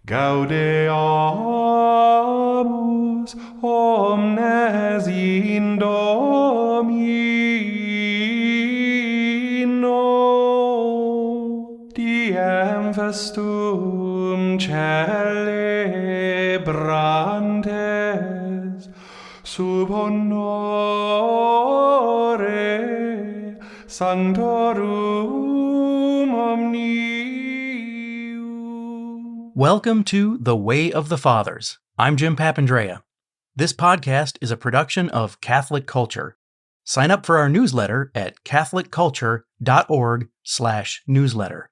Gaudeamus omnes in Domino, diem festum celebrantes, sub honore sanctorum omnium. Welcome to The Way of the Fathers. I'm Jim Papandrea. This podcast is a production of Catholic Culture. Sign up for our newsletter at catholicculture.org/newsletter.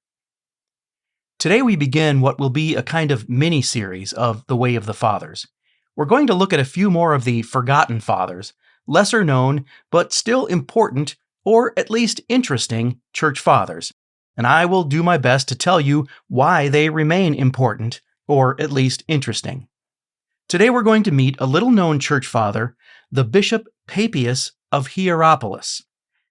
Today we begin what will be a kind of mini-series of The Way of the Fathers. We're going to look at a few more of the forgotten fathers, lesser known, but still important, or at least interesting, church fathers. And I will do my best to tell you why they remain important, or at least interesting. Today we're going to meet a little-known church father, the Bishop Papias of Hierapolis.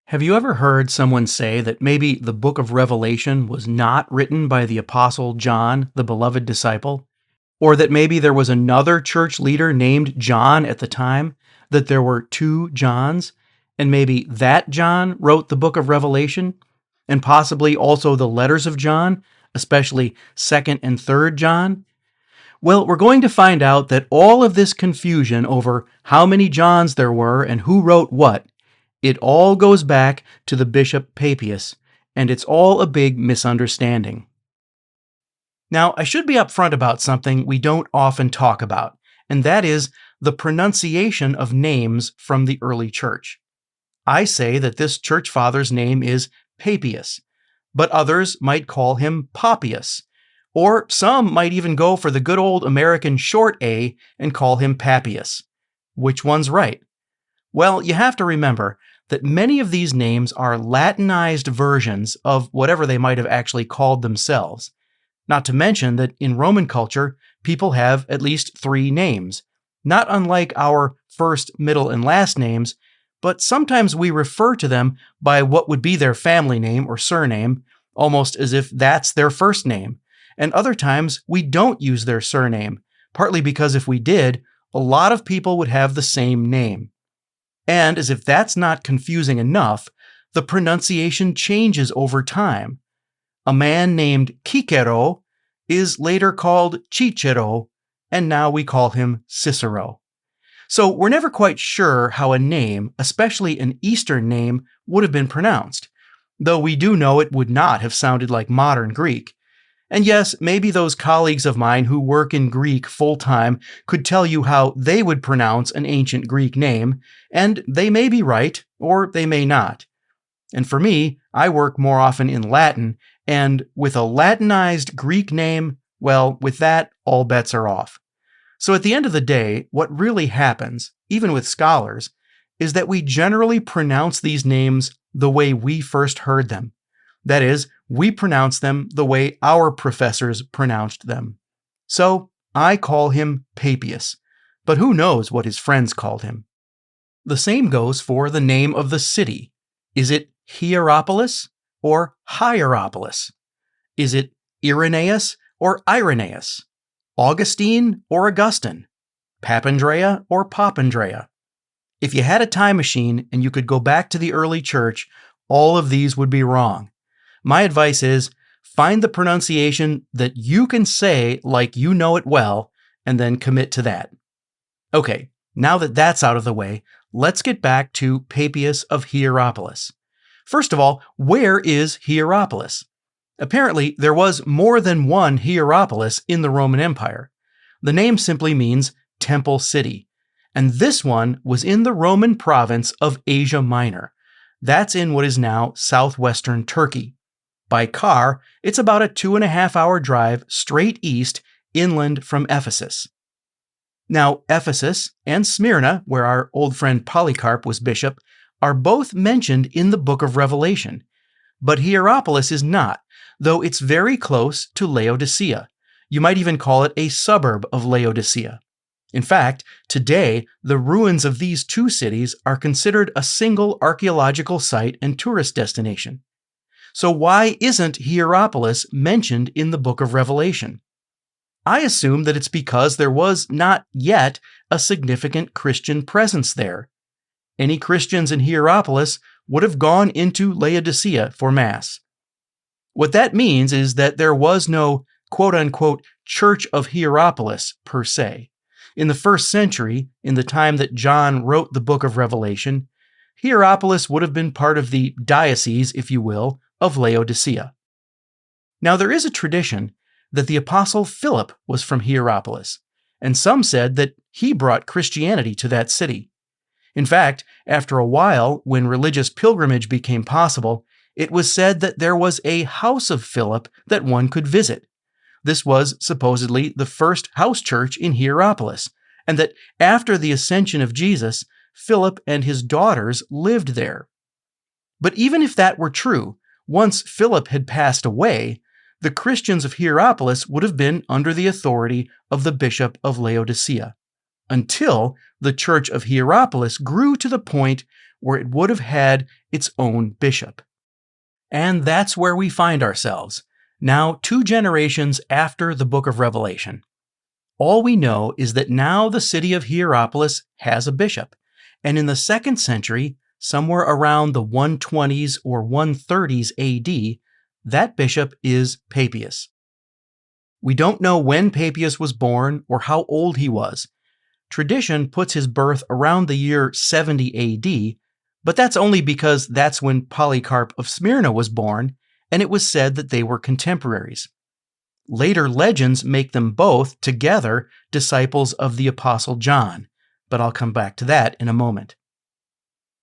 Have you ever heard someone say that maybe the book of Revelation was not written by the apostle John, the beloved disciple? Or that maybe there was another church leader named John at the time, that there were two Johns, and maybe that John wrote the book of Revelation? And possibly also the letters of John, especially 2nd and 3rd John? Well, we're going to find out that all of this confusion over how many Johns there were and who wrote what, it all goes back to the Bishop Papias, and it's all a big misunderstanding. Now, I should be upfront about something we don't often talk about, and that is the pronunciation of names from the early church. I say that this church father's name is Papias, but others might call him Papias, or some might even go for the good old American short A and call him Papias. Which one's right? Well, you have to remember that many of these names are Latinized versions of whatever they might have actually called themselves. Not to mention that in Roman culture, people have at least 3 names, not unlike our first, middle, and last names, but sometimes we refer to them by what would be their family name or surname, almost as if that's their first name. And other times we don't use their surname, partly because if we did, a lot of people would have the same name. And as if that's not confusing enough, the pronunciation changes over time. A man named Cicero is later called Cicero, and now we call him Cicero. So we're never quite sure how a name, especially an Eastern name, would have been pronounced, though we do know it would not have sounded like modern Greek. And yes, maybe those colleagues of mine who work in Greek full-time could tell you how they would pronounce an ancient Greek name, and they may be right, or they may not. And for me, I work more often in Latin, and with a Latinized Greek name, well, with that, all bets are off. So at the end of the day, what really happens, even with scholars, is that we generally pronounce these names the way we first heard them. That is, we pronounce them the way our professors pronounced them. So I call him Papias, but who knows what his friends called him. The same goes for the name of the city. Is it Hierapolis or Hierapolis? Is it Irenaeus or Irenaeus? Augustine or Augustine? Papandrea or Papandrea? If you had a time machine and you could go back to the early church, all of these would be wrong. My advice is, find the pronunciation that you can say like you know it well, and then commit to that. Okay, now that that's out of the way, let's get back to Papias of Hierapolis. First of all, where is Hierapolis? Apparently, there was more than one Hierapolis in the Roman Empire. The name simply means temple city, and this one was in the Roman province of Asia Minor. That's in what is now southwestern Turkey. By car, it's about a 2.5-hour drive straight east, inland from Ephesus. Now, Ephesus and Smyrna, where our old friend Polycarp was bishop, are both mentioned in the book of Revelation. But Hierapolis is not, though it's very close to Laodicea. You might even call it a suburb of Laodicea. In fact, today, the ruins of these two cities are considered a single archaeological site and tourist destination. So why isn't Hierapolis mentioned in the book of Revelation? I assume that it's because there was not yet a significant Christian presence there. Any Christians in Hierapolis would have gone into Laodicea for Mass. What that means is that there was no quote-unquote Church of Hierapolis per se. In the first century, in the time that John wrote the book of Revelation, Hierapolis would have been part of the diocese, if you will, of Laodicea. Now, there is a tradition that the apostle Philip was from Hierapolis, and some said that he brought Christianity to that city. In fact, after a while, when religious pilgrimage became possible, it was said that there was a house of Philip that one could visit. This was supposedly the first house church in Hierapolis, and that after the ascension of Jesus, Philip and his daughters lived there. But even if that were true, once Philip had passed away, the Christians of Hierapolis would have been under the authority of the bishop of Laodicea, until the Church of Hierapolis grew to the point where it would have had its own bishop. And that's where we find ourselves, now 2 generations after the book of Revelation. All we know is that now the city of Hierapolis has a bishop, and in the 2nd century, somewhere around the 120s or 130s AD, that bishop is Papias. We don't know when Papias was born or how old he was. Tradition puts his birth around the year 70 AD, but that's only because that's when Polycarp of Smyrna was born, and it was said that they were contemporaries. Later legends make them both, together, disciples of the Apostle John, but I'll come back to that in a moment.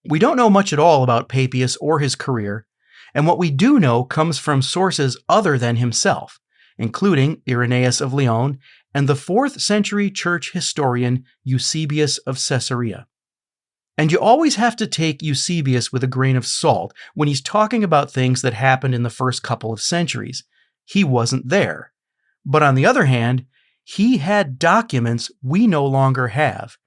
We don't know much at all about Papias or his career, and what we do know comes from sources other than himself, including Irenaeus of Lyon and the 4th century church historian Eusebius of Caesarea. And you always have to take Eusebius with a grain of salt when he's talking about things that happened in the first couple of centuries. He wasn't there. But on the other hand, he had documents we no longer have.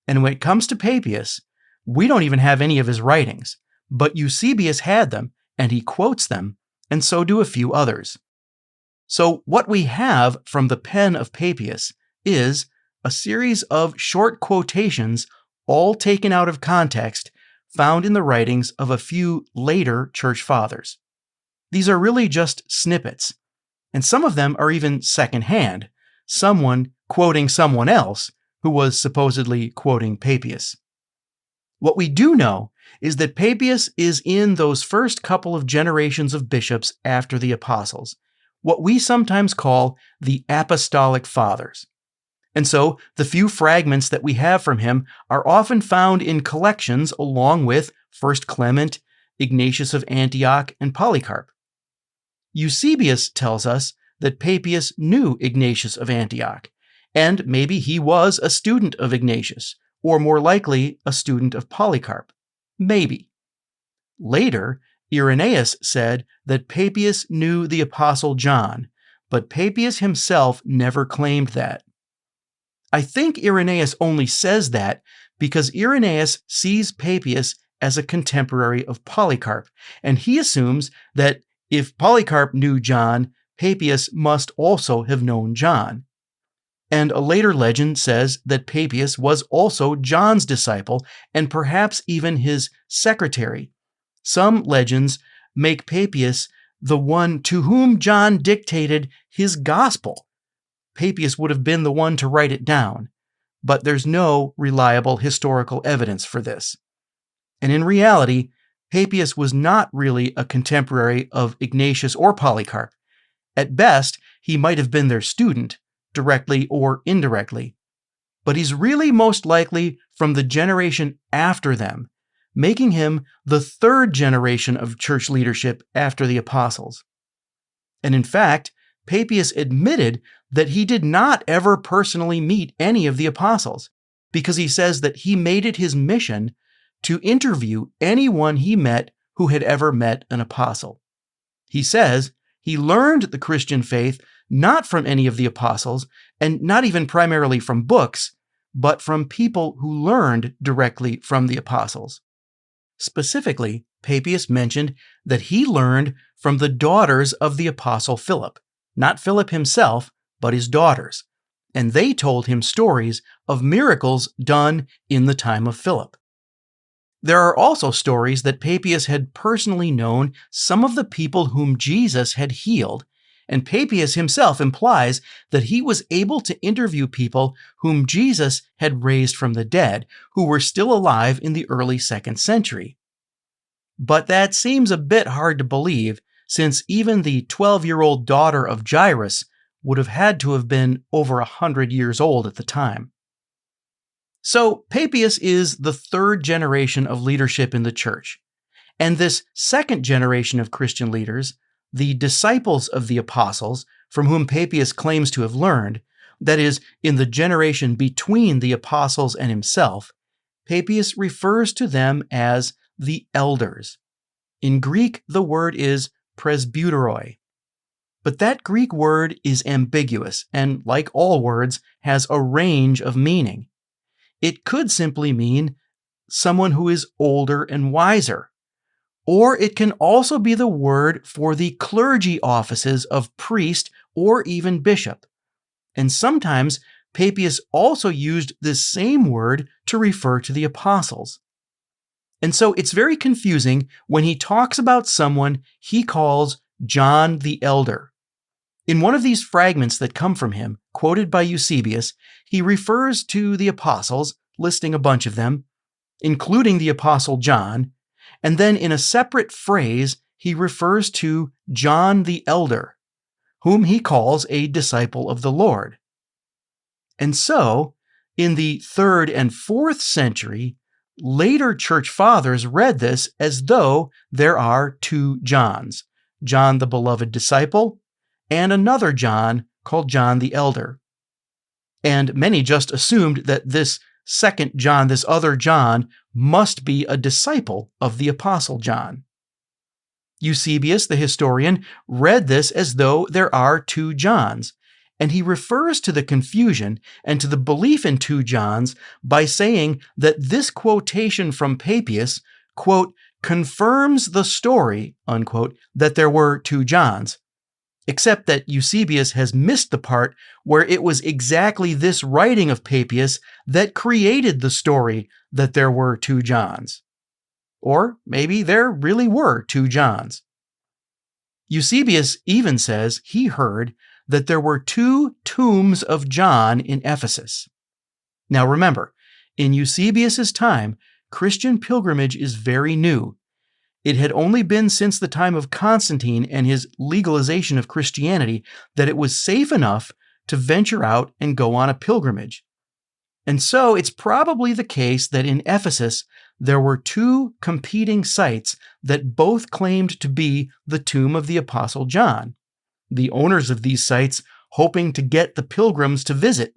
And when it comes to Papias, we don't even have any of his writings, but Eusebius had them, and he quotes them, and so do a few others. So what we have from the pen of Papias is a series of short quotations, all taken out of context, found in the writings of a few later church fathers. These are really just snippets, and some of them are even secondhand, someone quoting someone else who was supposedly quoting Papias. What we do know is that Papias is in those first couple of generations of bishops after the apostles, what we sometimes call the apostolic fathers. And so the few fragments that we have from him are often found in collections along with 1st Clement, Ignatius of Antioch, and Polycarp. Eusebius tells us that Papias knew Ignatius of Antioch, and maybe he was a student of Ignatius, or more likely a student of Polycarp. Maybe. Later, Irenaeus said that Papias knew the Apostle John, but Papias himself never claimed that. I think Irenaeus only says that because Irenaeus sees Papias as a contemporary of Polycarp, and he assumes that if Polycarp knew John, Papias must also have known John. And a later legend says that Papias was also John's disciple and perhaps even his secretary. Some legends make Papias the one to whom John dictated his gospel. Papias would have been the one to write it down, but there's no reliable historical evidence for this. And in reality, Papias was not really a contemporary of Ignatius or Polycarp. At best, he might have been their student, directly or indirectly, but he's really most likely from the generation after them, making him the 3rd generation of church leadership after the apostles. And in fact, Papias admitted that he did not ever personally meet any of the apostles, because he says that he made it his mission to interview anyone he met who had ever met an apostle. He says he learned the Christian faith not from any of the apostles, and not even primarily from books, but from people who learned directly from the apostles. Specifically, Papias mentioned that he learned from the daughters of the apostle Philip, not Philip himself, but his daughters, and they told him stories of miracles done in the time of Philip. There are also stories that Papias had personally known some of the people whom Jesus had healed, and Papias himself implies that he was able to interview people whom Jesus had raised from the dead, who were still alive in the early 2nd century. But that seems a bit hard to believe, since even the 12-year-old daughter of Jairus would have had to have been over 100 years old at the time. So Papias is the 3rd generation of leadership in the church, and this 2nd generation of Christian leaders, the disciples of the apostles, from whom Papias claims to have learned, that is, in the generation between the apostles and himself, Papias refers to them as the elders. In Greek, the word is presbyteroi. But that Greek word is ambiguous and, like all words, has a range of meaning. It could simply mean someone who is older and wiser. Or it can also be the word for the clergy offices of priest or even bishop. And sometimes Papias also used this same word to refer to the apostles. And so it's very confusing when he talks about someone he calls John the Elder. In one of these fragments that come from him, quoted by Eusebius, he refers to the apostles, listing a bunch of them, including the apostle John, and then in a separate phrase, he refers to John the Elder, whom he calls a disciple of the Lord. And so, in the 3rd and 4th century, later church fathers read this as though there are 2 Johns, John the beloved disciple, and another John called John the Elder. And many just assumed that this 2nd John, this other John, must be a disciple of the Apostle John. Eusebius, the historian, read this as though there are 2 Johns, and he refers to the confusion and to the belief in 2 Johns by saying that this quotation from Papias, quote, confirms the story, unquote, that there were 2 Johns, except that Eusebius has missed the part where it was exactly this writing of Papias that created the story that there were 2 Johns. Or maybe there really were 2 Johns. Eusebius even says he heard that there were 2 tombs of John in Ephesus. Now remember, in Eusebius's time, Christian pilgrimage is very new. It had only been since the time of Constantine and his legalization of Christianity that it was safe enough to venture out and go on a pilgrimage. And so it's probably the case that in Ephesus there were 2 competing sites that both claimed to be the tomb of the Apostle John, the owners of these sites hoping to get the pilgrims to visit.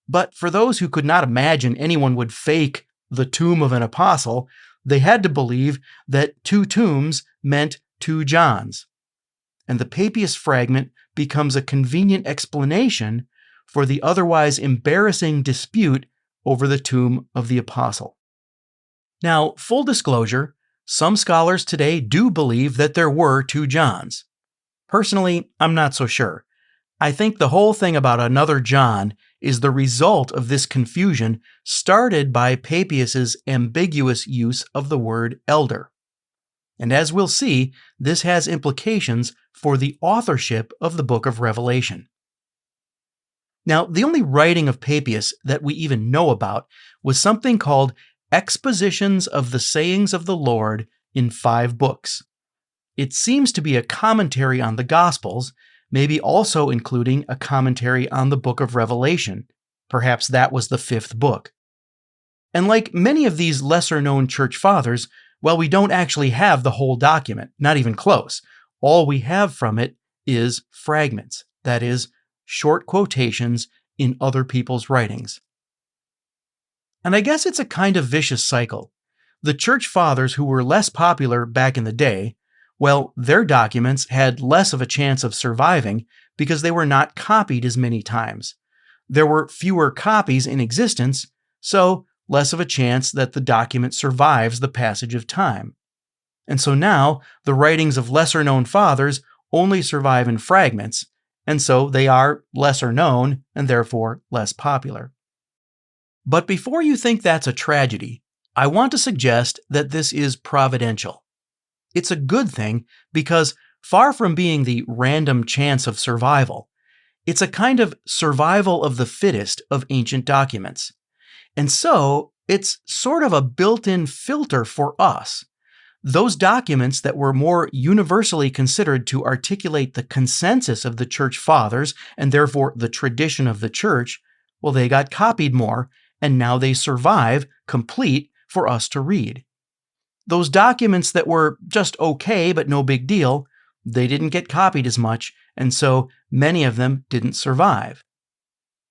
But for those who could not imagine anyone would fake the tomb of an apostle, they had to believe that 2 tombs meant 2 Johns. And the Papias fragment becomes a convenient explanation for the otherwise embarrassing dispute over the tomb of the apostle. Now, full disclosure, some scholars today do believe that there were 2 Johns. Personally, I'm not so sure. I think the whole thing about another John is the result of this confusion started by Papias's ambiguous use of the word elder. And as we'll see, this has implications for the authorship of the book of Revelation. Now, the only writing of Papias that we even know about was something called Expositions of the Sayings of the Lord in 5 books. It seems to be a commentary on the Gospels, maybe also including a commentary on the book of Revelation. Perhaps that was the 5th book. And like many of these lesser-known church fathers, well, we don't actually have the whole document, not even close. All we have from it is fragments, that is, short quotations in other people's writings. And I guess it's a kind of vicious cycle. The church fathers who were less popular back in the day, well, their documents had less of a chance of surviving because they were not copied as many times. There were fewer copies in existence, so less of a chance that the document survives the passage of time. And so now, the writings of lesser-known fathers only survive in fragments, and so they are lesser known and therefore less popular. But before you think that's a tragedy, I want to suggest that this is providential. It's a good thing because, far from being the random chance of survival, it's a kind of survival of the fittest of ancient documents. And so, it's sort of a built-in filter for us. Those documents that were more universally considered to articulate the consensus of the church fathers and therefore the tradition of the church, well, they got copied more, and now they survive complete for us to read. Those documents that were just okay but no big deal, they didn't get copied as much, and so many of them didn't survive.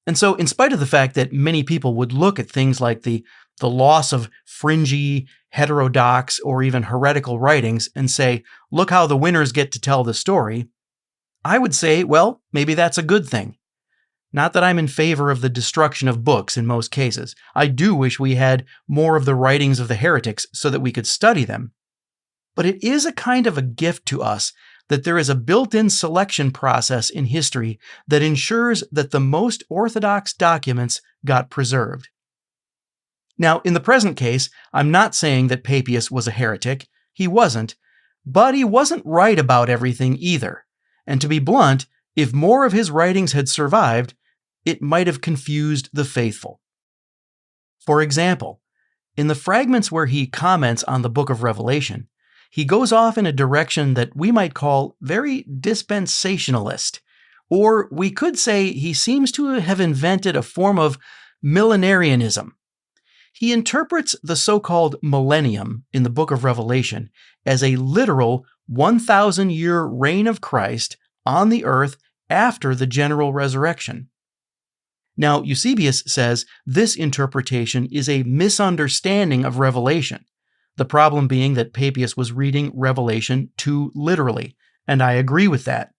And so, in spite of the fact that many people would look at things like the loss of fringy, heterodox, or even heretical writings and say, look how the winners get to tell the story, I would say, well, maybe that's a good thing. Not that I'm in favor of the destruction of books in most cases. I do wish we had more of the writings of the heretics so that we could study them. But it is a kind of a gift to us that there is a built-in selection process in history that ensures that the most orthodox documents got preserved. Now, in the present case, I'm not saying that Papias was a heretic. He wasn't. But he wasn't right about everything either. And to be blunt, if more of his writings had survived, it might have confused the faithful. For example, in the fragments where he comments on the book of Revelation, he goes off in a direction that we might call very dispensationalist, or we could say he seems to have invented a form of millenarianism. He interprets the so-called millennium in the book of Revelation as a literal 1,000-year reign of Christ on the earth after the general resurrection. Now, Eusebius says this interpretation is a misunderstanding of Revelation, the problem being that Papias was reading Revelation too literally, and I agree with that.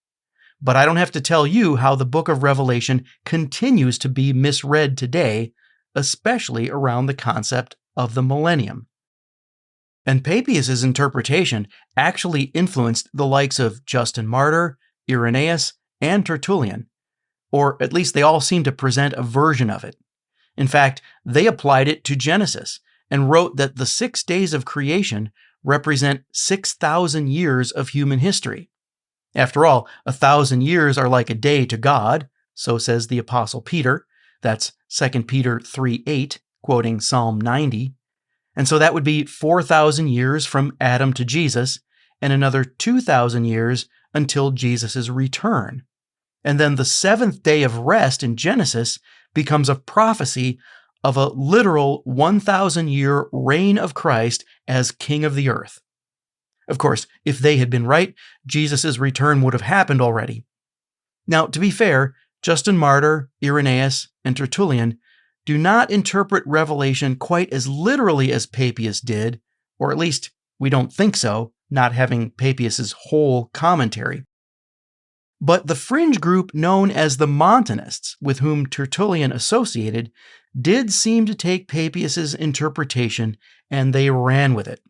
But I don't have to tell you how the book of Revelation continues to be misread today, especially around the concept of the millennium. And Papias' interpretation actually influenced the likes of Justin Martyr, Irenaeus, and Tertullian, or at least they all seem to present a version of it. In fact, they applied it to Genesis and wrote that the 6 days of creation represent 6,000 years of human history. After all, 1,000 years are like a day to God, so says the Apostle Peter. That's 2 Peter 3:8, quoting Psalm 90. And so that would be 4,000 years from Adam to Jesus, and another 2,000 years until Jesus' return. And then the 7th day of rest in Genesis becomes a prophecy of a literal 1,000-year reign of Christ as King of the earth. Of course, if they had been right, Jesus' return would have happened already. Now, to be fair, Justin Martyr, Irenaeus, and Tertullian do not interpret Revelation quite as literally as Papias did, or at least we don't think so, not having Papias' whole commentary. But the fringe group known as the Montanists, with whom Tertullian associated, did seem to take Papias' interpretation and they ran with it.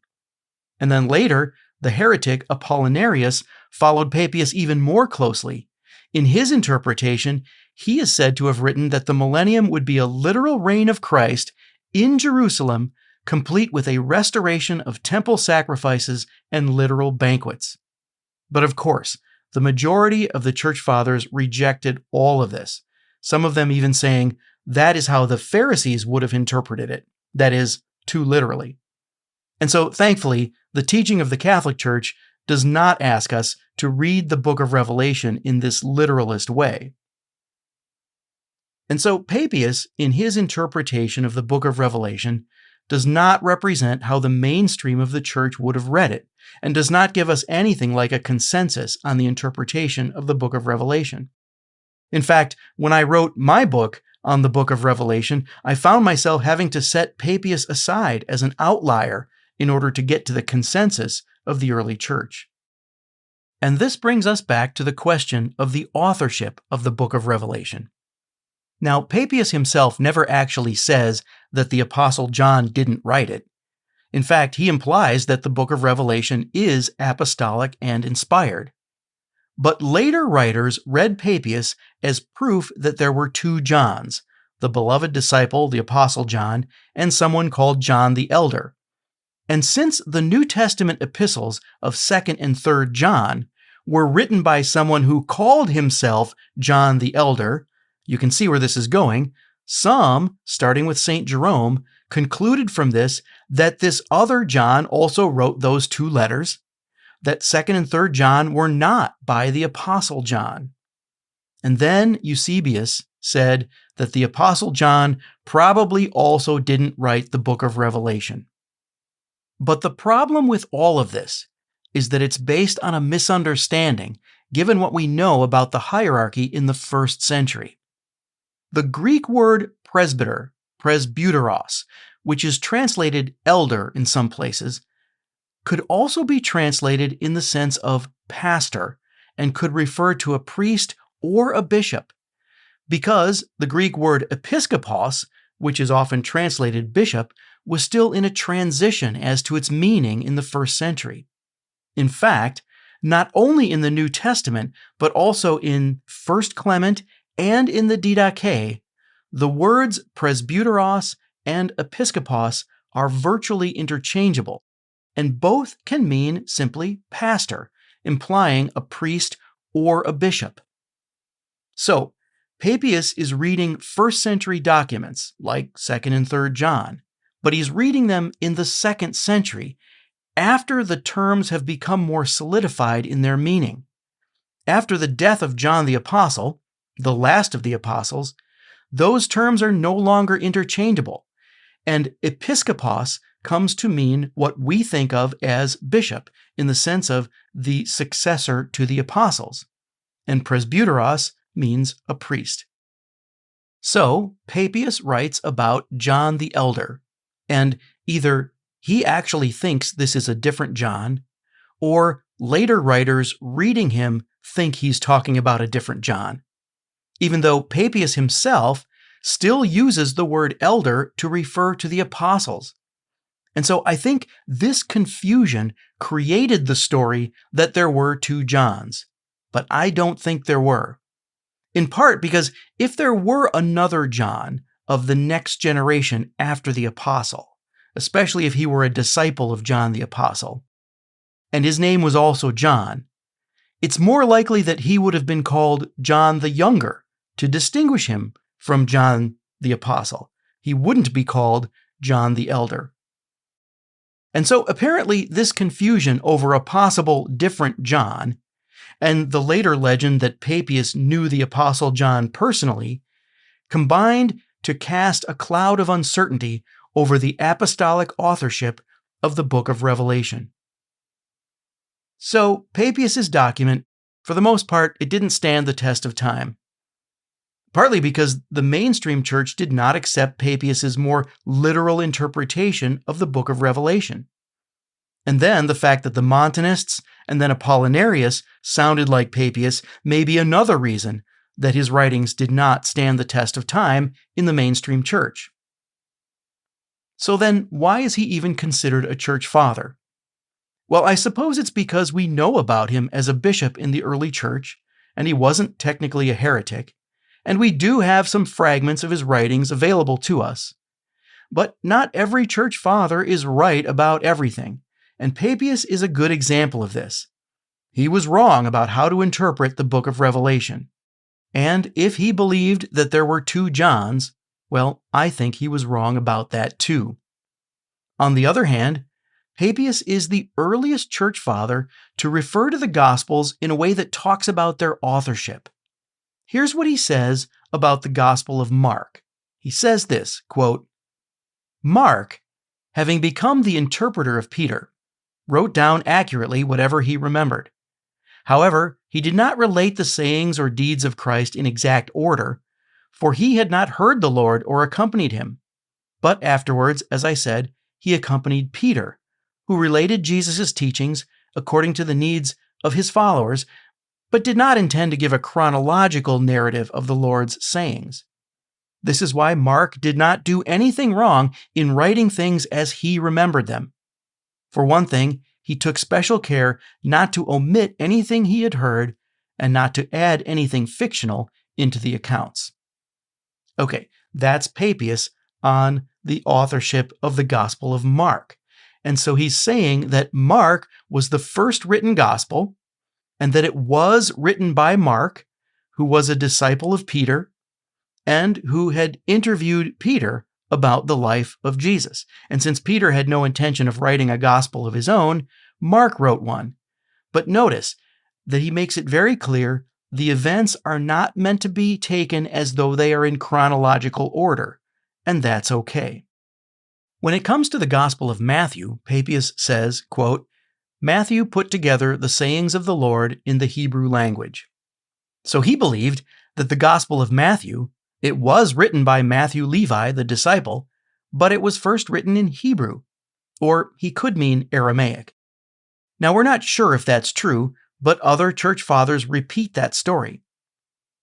And then later, the heretic Apollinarius followed Papias even more closely. In his interpretation, he is said to have written that the millennium would be a literal reign of Christ in Jerusalem, complete with a restoration of temple sacrifices and literal banquets. But of course, the majority of the church fathers rejected all of this, some of them even saying that is how the Pharisees would have interpreted it, that is, too literally. And so, thankfully, the teaching of the Catholic Church does not ask us to read the book of Revelation in this literalist way. And so, Papias, in his interpretation of the book of Revelation, does not represent how the mainstream of the church would have read it, and does not give us anything like a consensus on the interpretation of the book of Revelation. In fact, when I wrote my book on the book of Revelation, I found myself having to set Papias aside as an outlier in order to get to the consensus of the early church. And this brings us back to the question of the authorship of the book of Revelation. Now, Papias himself never actually says that the Apostle John didn't write it. In fact, he implies that the book of Revelation is apostolic and inspired. But later writers read Papias as proof that there were two Johns, the beloved disciple, the Apostle John, and someone called John the Elder. And since the New Testament epistles of 2nd and 3rd John were written by someone who called himself John the Elder, you can see where this is going. Some, starting with St. Jerome, concluded from this that this other John also wrote those two letters, that 2nd and 3rd John were not by the Apostle John. And then Eusebius said that the Apostle John probably also didn't write the book of Revelation. But the problem with all of this is that it's based on a misunderstanding, given what we know about the hierarchy in the 1st century. The Greek word presbyter, presbyteros, which is translated elder in some places, could also be translated in the sense of pastor and could refer to a priest or a bishop, because the Greek word episkopos, which is often translated bishop, was still in a transition as to its meaning in the 1st century. In fact, not only in the New Testament, but also in 1 Clement and in the Didache, the words presbyteros and episkopos are virtually interchangeable, and both can mean simply pastor, implying a priest or a bishop. So, Papias is reading 1st century documents, like 2nd and 3rd John, but he's reading them in the 2nd century, after the terms have become more solidified in their meaning. After the death of John the Apostle, the last of the apostles, those terms are no longer interchangeable, and episkopos comes to mean what we think of as bishop, in the sense of the successor to the apostles, and presbyteros means a priest. So, Papias writes about John the Elder, and either he actually thinks this is a different John, or later writers reading him think he's talking about a different John, even though Papias himself still uses the word elder to refer to the apostles. And so I think this confusion created the story that there were two Johns, but I don't think there were. In part because if there were another John of the next generation after the apostle, especially if he were a disciple of John the Apostle, and his name was also John, it's more likely that he would have been called John the Younger to distinguish him from John the Apostle. He wouldn't be called John the Elder. And so apparently this confusion over a possible different John, and the later legend that Papias knew the Apostle John personally, combined to cast a cloud of uncertainty over the apostolic authorship of the book of Revelation. So Papias's document, for the most part, it didn't stand the test of time. Partly because the mainstream church did not accept Papias's more literal interpretation of the book of Revelation. And then the fact that the Montanists and then Apollinarius sounded like Papias may be another reason that his writings did not stand the test of time in the mainstream church. So then, why is he even considered a church father? Well, I suppose it's because we know about him as a bishop in the early church, and he wasn't technically a heretic, and we do have some fragments of his writings available to us. But not every church father is right about everything, and Papias is a good example of this. He was wrong about how to interpret the book of Revelation. And if he believed that there were two Johns, well, I think he was wrong about that too. On the other hand, Papias is the earliest church father to refer to the Gospels in a way that talks about their authorship. Here's what he says about the Gospel of Mark. He says this, quote, "Mark, having become the interpreter of Peter, wrote down accurately whatever he remembered. However, he did not relate the sayings or deeds of Christ in exact order, for he had not heard the Lord or accompanied him. But afterwards, as I said, he accompanied Peter, who related Jesus' teachings according to the needs of his followers, but did not intend to give a chronological narrative of the Lord's sayings. This is why Mark did not do anything wrong in writing things as he remembered them. For one thing, he took special care not to omit anything he had heard, and not to add anything fictional into the accounts. Okay, that's Papias on the authorship of the Gospel of Mark. And so he's saying that Mark was the first written gospel, and that it was written by Mark, who was a disciple of Peter, and who had interviewed Peter about the life of Jesus. And since Peter had no intention of writing a gospel of his own, Mark wrote one. But notice that he makes it very clear the events are not meant to be taken as though they are in chronological order, and that's okay. When it comes to the Gospel of Matthew, Papias says, quote, Matthew put together the sayings of the Lord in the Hebrew language. So he believed that the Gospel of Matthew, it was written by Matthew Levi, the disciple, but it was first written in Hebrew, or he could mean Aramaic. Now, we're not sure if that's true, but other church fathers repeat that story.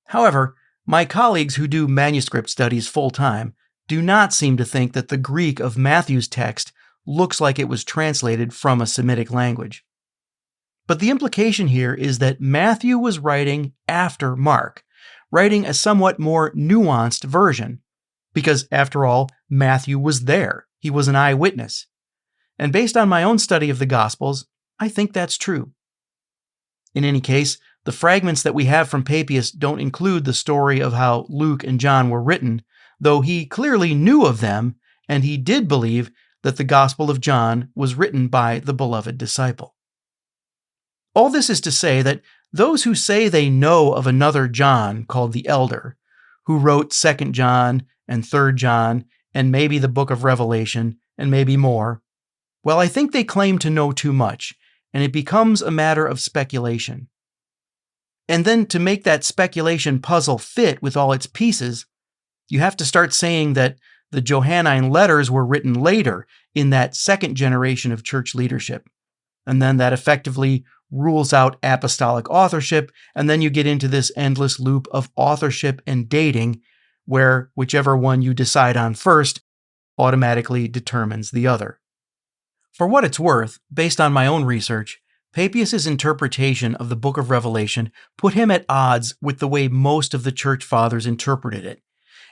However, my colleagues who do manuscript studies full-time do not seem to think that the Greek of Matthew's text looks like it was translated from a Semitic language. But the implication here is that Matthew was writing after Mark, writing a somewhat more nuanced version, because after all, Matthew was there. He was an eyewitness. And based on my own study of the Gospels, I think that's true. In any case, the fragments that we have from Papias don't include the story of how Luke and John were written, though he clearly knew of them, and he did believe that the Gospel of John was written by the beloved disciple. All this is to say that those who say they know of another John called the Elder, who wrote 2nd John and 3rd John, and maybe the book of Revelation, and maybe more, well, I think they claim to know too much, and it becomes a matter of speculation. And then to make that speculation puzzle fit with all its pieces, you have to start saying that the Johannine letters were written later in that second generation of church leadership. And then that effectively rules out apostolic authorship, and then you get into this endless loop of authorship and dating, where whichever one you decide on first automatically determines the other. For what it's worth, based on my own research, Papias' interpretation of the book of Revelation put him at odds with the way most of the church fathers interpreted it,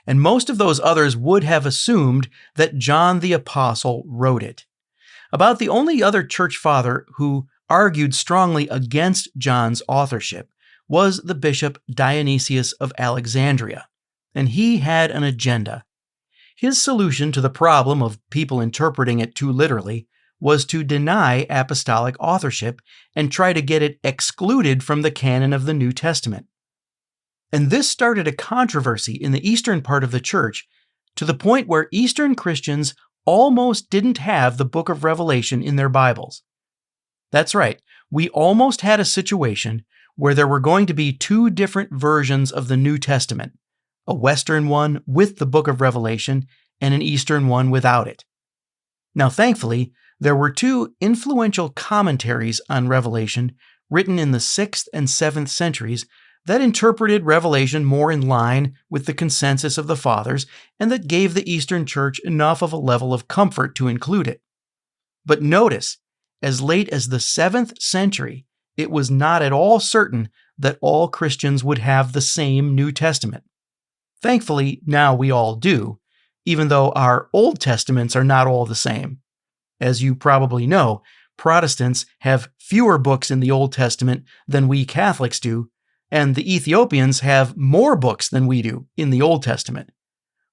and most of those others would have assumed that John the Apostle wrote it. About the only other church father who argued strongly against John's authorship was the bishop Dionysius of Alexandria, and he had an agenda. His solution to the problem of people interpreting it too literally was to deny apostolic authorship and try to get it excluded from the canon of the New Testament. And this started a controversy in the eastern part of the church to the point where Eastern Christians almost didn't have the book of Revelation in their Bibles. That's right, we almost had a situation where there were going to be two different versions of the New Testament, a Western one with the book of Revelation and an Eastern one without it. Now, thankfully, there were two influential commentaries on Revelation written in the 6th and 7th centuries that interpreted Revelation more in line with the consensus of the Fathers and that gave the Eastern Church enough of a level of comfort to include it. But notice, as late as the 7th century, it was not at all certain that all Christians would have the same New Testament. Thankfully, now we all do, even though our Old Testaments are not all the same. As you probably know, Protestants have fewer books in the Old Testament than we Catholics do, and the Ethiopians have more books than we do in the Old Testament.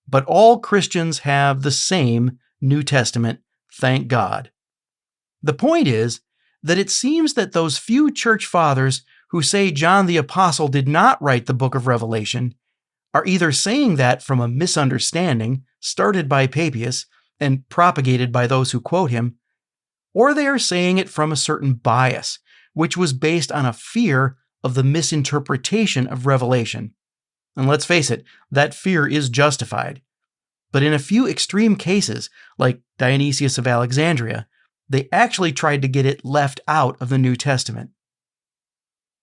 But all Christians have the same New Testament, thank God. The point is that it seems that those few church fathers who say John the Apostle did not write the book of Revelation are either saying that from a misunderstanding started by Papias and propagated by those who quote him, or they are saying it from a certain bias, which was based on a fear of the misinterpretation of Revelation. And let's face it, that fear is justified. But in a few extreme cases, like Dionysius of Alexandria, they actually tried to get it left out of the New Testament.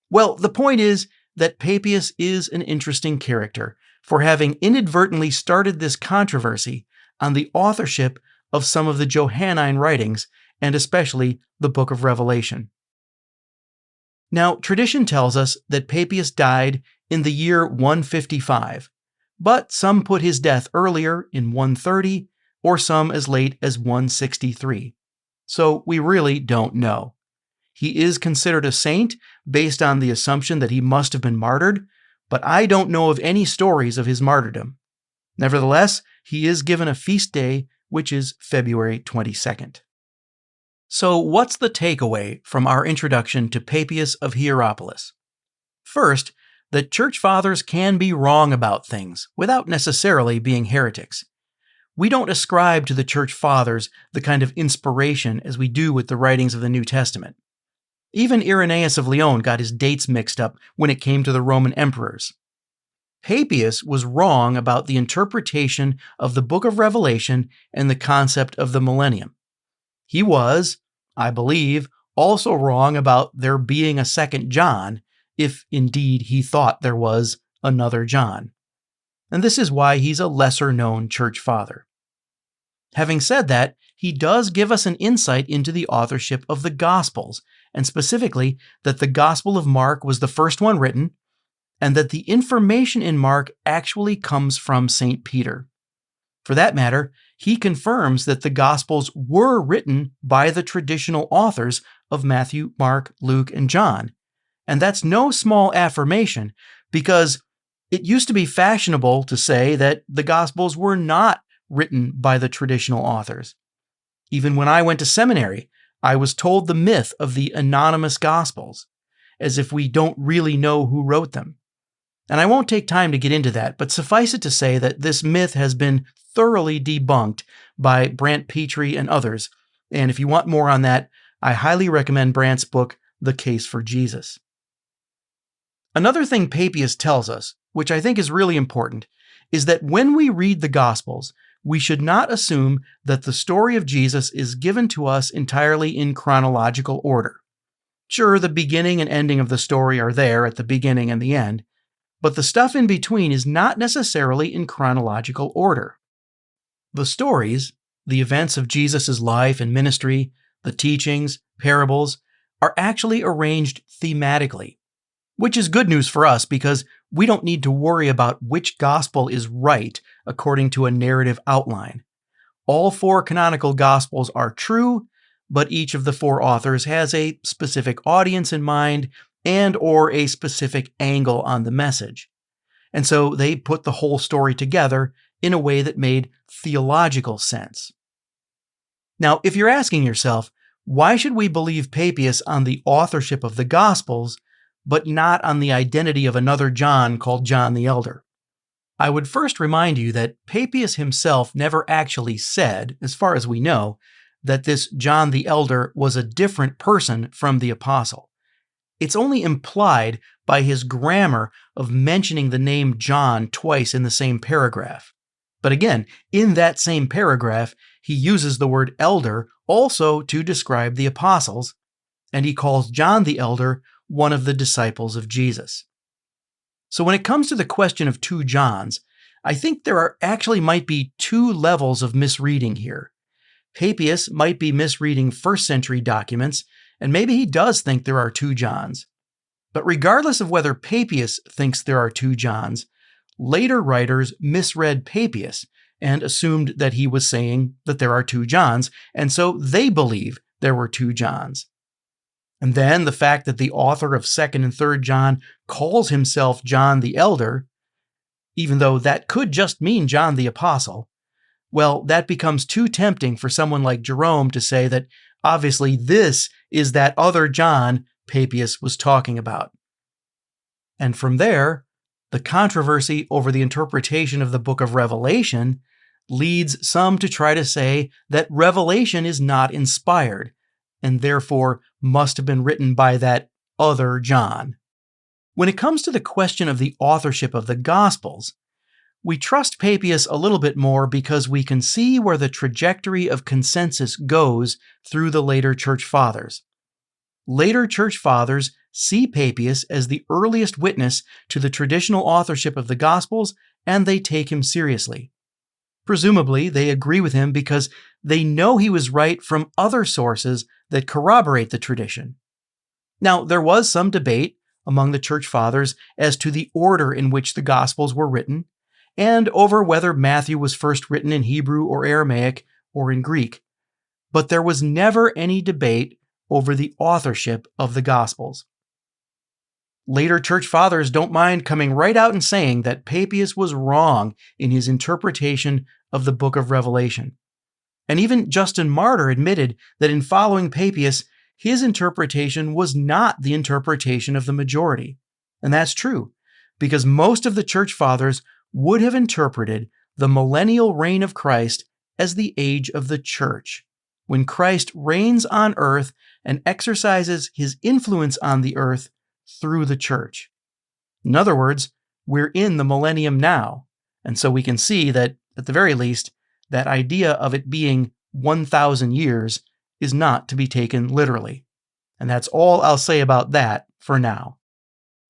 Well, the point is that Papias is an interesting character for having inadvertently started this controversy on the authorship of some of the Johannine writings, and especially the book of Revelation. Now, tradition tells us that Papias died in the year 155, but some put his death earlier in 130 or some as late as 163. So we really don't know. He is considered a saint based on the assumption that he must have been martyred, but I don't know of any stories of his martyrdom. Nevertheless, he is given a feast day, which is February 22nd. So what's the takeaway from our introduction to Papias of Hierapolis? First, that church fathers can be wrong about things without necessarily being heretics. We don't ascribe to the church fathers the kind of inspiration as we do with the writings of the New Testament. Even Irenaeus of Lyon got his dates mixed up when it came to the Roman emperors. Papias was wrong about the interpretation of the book of Revelation and the concept of the millennium. He was, I believe, also wrong about there being a second John, if indeed he thought there was another John. And this is why he's a lesser-known church father. Having said that, he does give us an insight into the authorship of the Gospels, and specifically that the Gospel of Mark was the first one written, and that the information in Mark actually comes from St. Peter. For that matter, he confirms that the Gospels were written by the traditional authors of Matthew, Mark, Luke, and John. And that's no small affirmation, because it used to be fashionable to say that the Gospels were not written by the traditional authors. Even when I went to seminary, I was told the myth of the anonymous Gospels, as if we don't really know who wrote them. And I won't take time to get into that, but suffice it to say that this myth has been thoroughly debunked by Brant Petrie and others, and if you want more on that, I highly recommend Brant's book, The Case for Jesus. Another thing Papias tells us, which I think is really important, is that when we read the Gospels, we should not assume that the story of Jesus is given to us entirely in chronological order. Sure, the beginning and ending of the story are there at the beginning and the end, but the stuff in between is not necessarily in chronological order. The stories, the events of Jesus' life and ministry, the teachings, parables, are actually arranged thematically, which is good news for us because we don't need to worry about which gospel is right according to a narrative outline. All 4 canonical gospels are true, but each of the 4 authors has a specific audience in mind and or a specific angle on the message. And so they put the whole story together in a way that made theological sense. Now, if you're asking yourself, why should we believe Papias on the authorship of the Gospels, but not on the identity of another John called John the Elder? I would first remind you that Papias himself never actually said, as far as we know, that this John the Elder was a different person from the apostle. It's only implied by his grammar of mentioning the name John twice in the same paragraph. But again, in that same paragraph, he uses the word elder also to describe the apostles, and he calls John the Elder one of the disciples of Jesus. So when it comes to the question of 2 Johns, I think there actually might be 2 levels of misreading here. Papias might be misreading first-century documents, and maybe he does think there are 2 Johns. But regardless of whether Papias thinks there are 2 Johns, later writers misread Papias and assumed that he was saying that there are 2 Johns, and so they believe there were 2 Johns. And then the fact that the author of 2nd and 3rd John calls himself John the Elder, even though that could just mean John the Apostle, well, that becomes too tempting for someone like Jerome to say that obviously this is that other John Papias was talking about. And from there, the controversy over the interpretation of the book of Revelation leads some to try to say that Revelation is not inspired, and therefore must have been written by that other John. When it comes to the question of the authorship of the Gospels, we trust Papias a little bit more because we can see where the trajectory of consensus goes through the later church fathers. Later church fathers see Papias as the earliest witness to the traditional authorship of the Gospels, and they take him seriously. Presumably, they agree with him because they know he was right from other sources that corroborate the tradition. Now, there was some debate among the church fathers as to the order in which the Gospels were written, and over whether Matthew was first written in Hebrew or Aramaic or in Greek. But there was never any debate over the authorship of the Gospels. Later church fathers don't mind coming right out and saying that Papias was wrong in his interpretation of the book of Revelation. And even Justin Martyr admitted that in following Papias, his interpretation was not the interpretation of the majority. And that's true, because most of the church fathers would have interpreted the millennial reign of Christ as the age of the church, when Christ reigns on earth and exercises his influence on the earth through the church. In other words, we're in the millennium now, and so we can see that, at the very least, that idea of it being 1,000 years is not to be taken literally. And that's all I'll say about that for now.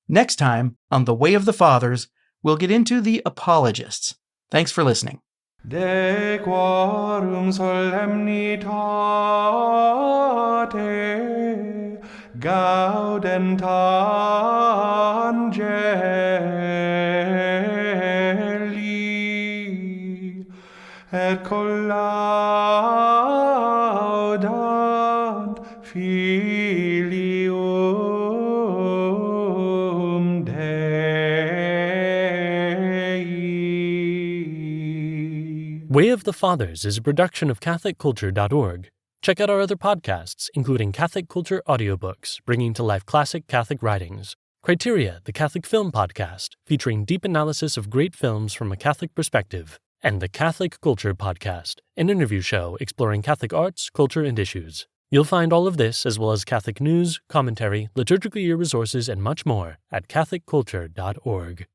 Next time, on The Way of the Fathers, we'll get into the apologists. Thanks for listening. De quorum solemnitate gaudent angeli et collaudant filium Dei. Way of the Fathers is a production of CatholicCulture.org. Check out our other podcasts, including Catholic Culture audiobooks, bringing to life classic Catholic writings, Criteria, the Catholic Film Podcast, featuring deep analysis of great films from a Catholic perspective, and the Catholic Culture Podcast, an interview show exploring Catholic arts, culture, and issues. You'll find all of this, as well as Catholic news, commentary, liturgical year resources, and much more at CatholicCulture.org.